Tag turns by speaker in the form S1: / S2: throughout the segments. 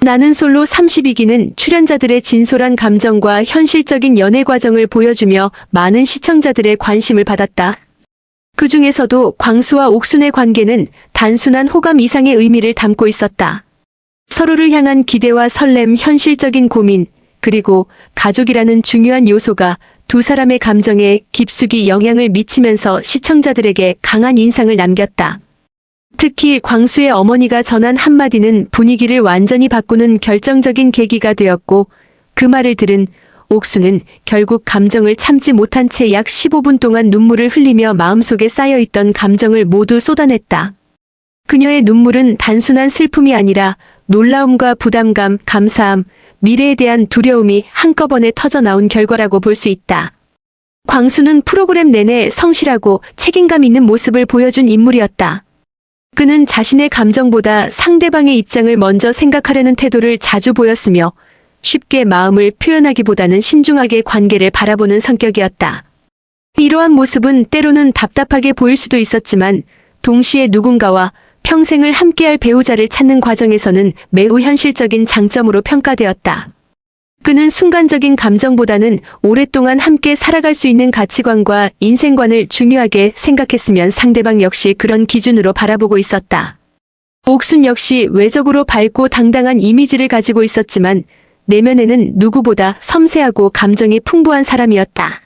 S1: 나는 솔로 32기는 출연자들의 진솔한 감정과 현실적인 연애 과정을 보여주며 많은 시청자들의 관심을 받았다. 그 중에서도 광수와 옥순의 관계는 단순한 호감 이상의 의미를 담고 있었다. 서로를 향한 기대와 설렘, 현실적인 고민, 그리고 가족이라는 중요한 요소가 두 사람의 감정에 깊숙이 영향을 미치면서 시청자들에게 강한 인상을 남겼다. 특히 광수의 어머니가 전한 한마디는 분위기를 완전히 바꾸는 결정적인 계기가 되었고, 그 말을 들은 옥수는 결국 감정을 참지 못한 채 약 15분 동안 눈물을 흘리며 마음속에 쌓여있던 감정을 모두 쏟아냈다. 그녀의 눈물은 단순한 슬픔이 아니라 놀라움과 부담감, 감사함, 미래에 대한 두려움이 한꺼번에 터져나온 결과라고 볼 수 있다. 광수는 프로그램 내내 성실하고 책임감 있는 모습을 보여준 인물이었다. 그는 자신의 감정보다 상대방의 입장을 먼저 생각하려는 태도를 자주 보였으며 쉽게 마음을 표현하기보다는 신중하게 관계를 바라보는 성격이었다. 이러한 모습은 때로는 답답하게 보일 수도 있었지만 동시에 누군가와 평생을 함께할 배우자를 찾는 과정에서는 매우 현실적인 장점으로 평가되었다. 그는 순간적인 감정보다는 오랫동안 함께 살아갈 수 있는 가치관과 인생관을 중요하게 생각했으면 상대방 역시 그런 기준으로 바라보고 있었다. 옥순 역시 외적으로 밝고 당당한 이미지를 가지고 있었지만 내면에는 누구보다 섬세하고 감정이 풍부한 사람이었다.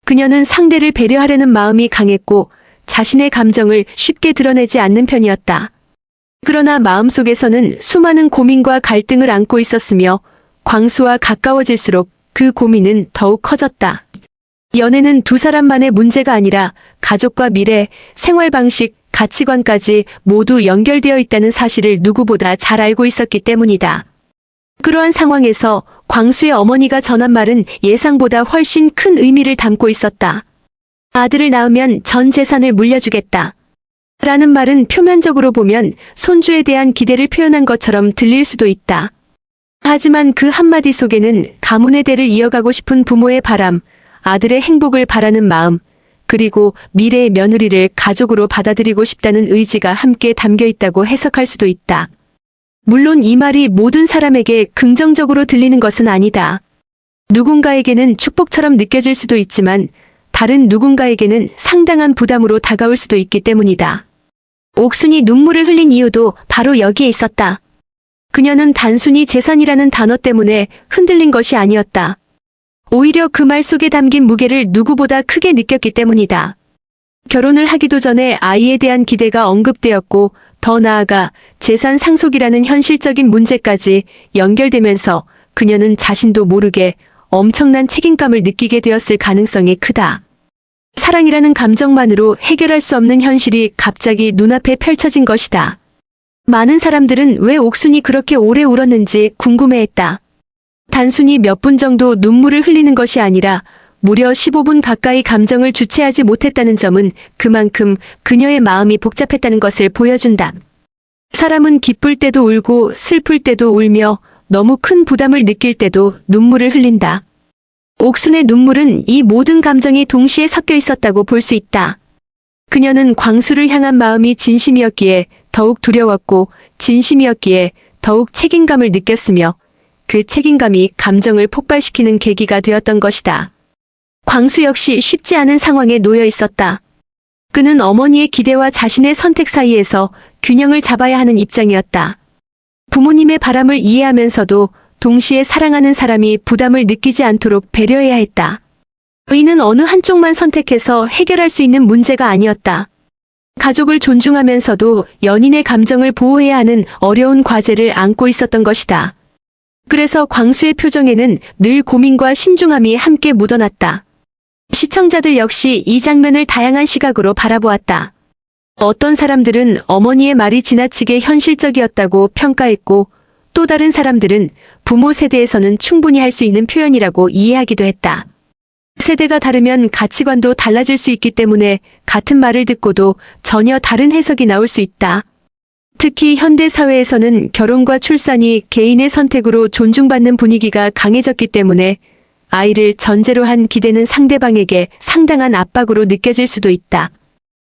S1: 그녀는 상대를 배려하려는 마음이 강했고 자신의 감정을 쉽게 드러내지 않는 편이었다. 그러나 마음속에서는 수많은 고민과 갈등을 안고 있었으며 광수와 가까워질수록 그 고민은 더욱 커졌다. 연애는 두 사람만의 문제가 아니라 가족과 미래, 생활 방식, 가치관까지 모두 연결되어 있다는 사실을 누구보다 잘 알고 있었기 때문이다. 그러한 상황에서 광수의 어머니가 전한 말은 예상보다 훨씬 큰 의미를 담고 있었다. 아들을 낳으면 전 재산을 물려주겠다. 라는 말은 표면적으로 보면 손주에 대한 기대를 표현한 것처럼 들릴 수도 있다. 하지만 그 한마디 속에는 가문의 대를 이어가고 싶은 부모의 바람, 아들의 행복을 바라는 마음, 그리고 미래의 며느리를 가족으로 받아들이고 싶다는 의지가 함께 담겨 있다고 해석할 수도 있다. 물론 이 말이 모든 사람에게 긍정적으로 들리는 것은 아니다. 누군가에게는 축복처럼 느껴질 수도 있지만 다른 누군가에게는 상당한 부담으로 다가올 수도 있기 때문이다. 옥순이 눈물을 흘린 이유도 바로 여기에 있었다. 그녀는 단순히 재산이라는 단어 때문에 흔들린 것이 아니었다. 오히려 그 말 속에 담긴 무게를 누구보다 크게 느꼈기 때문이다. 결혼을 하기도 전에 아이에 대한 기대가 언급되었고 더 나아가 재산 상속이라는 현실적인 문제까지 연결되면서 그녀는 자신도 모르게 엄청난 책임감을 느끼게 되었을 가능성이 크다. 사랑이라는 감정만으로 해결할 수 없는 현실이 갑자기 눈앞에 펼쳐진 것이다. 많은 사람들은 왜 옥순이 그렇게 오래 울었는지 궁금해했다. 단순히 몇 분 정도 눈물을 흘리는 것이 아니라 무려 15분 가까이 감정을 주체하지 못했다는 점은 그만큼 그녀의 마음이 복잡했다는 것을 보여준다. 사람은 기쁠 때도 울고 슬플 때도 울며 너무 큰 부담을 느낄 때도 눈물을 흘린다. 옥순의 눈물은 이 모든 감정이 동시에 섞여 있었다고 볼 수 있다. 그녀는 광수를 향한 마음이 진심이었기에 더욱 두려웠고 진심이었기에 더욱 책임감을 느꼈으며 그 책임감이 감정을 폭발시키는 계기가 되었던 것이다. 광수 역시 쉽지 않은 상황에 놓여 있었다. 그는 어머니의 기대와 자신의 선택 사이에서 균형을 잡아야 하는 입장이었다. 부모님의 바람을 이해하면서도 동시에 사랑하는 사람이 부담을 느끼지 않도록 배려해야 했다. 이는 어느 한쪽만 선택해서 해결할 수 있는 문제가 아니었다. 가족을 존중하면서도 연인의 감정을 보호해야 하는 어려운 과제를 안고 있었던 것이다. 그래서 광수의 표정에는 늘 고민과 신중함이 함께 묻어났다. 시청자들 역시 이 장면을 다양한 시각으로 바라보았다. 어떤 사람들은 어머니의 말이 지나치게 현실적이었다고 평가했고 또 다른 사람들은 부모 세대에서는 충분히 할 수 있는 표현이라고 이해하기도 했다. 세대가 다르면 가치관도 달라질 수 있기 때문에 같은 말을 듣고도 전혀 다른 해석이 나올 수 있다. 특히 현대 사회에서는 결혼과 출산이 개인의 선택으로 존중받는 분위기가 강해졌기 때문에 아이를 전제로 한 기대는 상대방에게 상당한 압박으로 느껴질 수도 있다.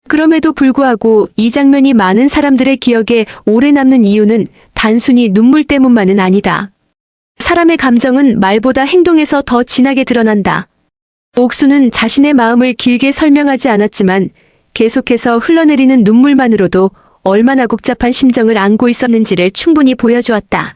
S1: 그럼에도 불구하고 이 장면이 많은 사람들의 기억에 오래 남는 이유는 단순히 눈물 때문만은 아니다. 사람의 감정은 말보다 행동에서 더 진하게 드러난다. 옥수는 자신의 마음을 길게 설명하지 않았지만 계속해서 흘러내리는 눈물만으로도 얼마나 복잡한 심정을 안고 있었는지를 충분히 보여주었다.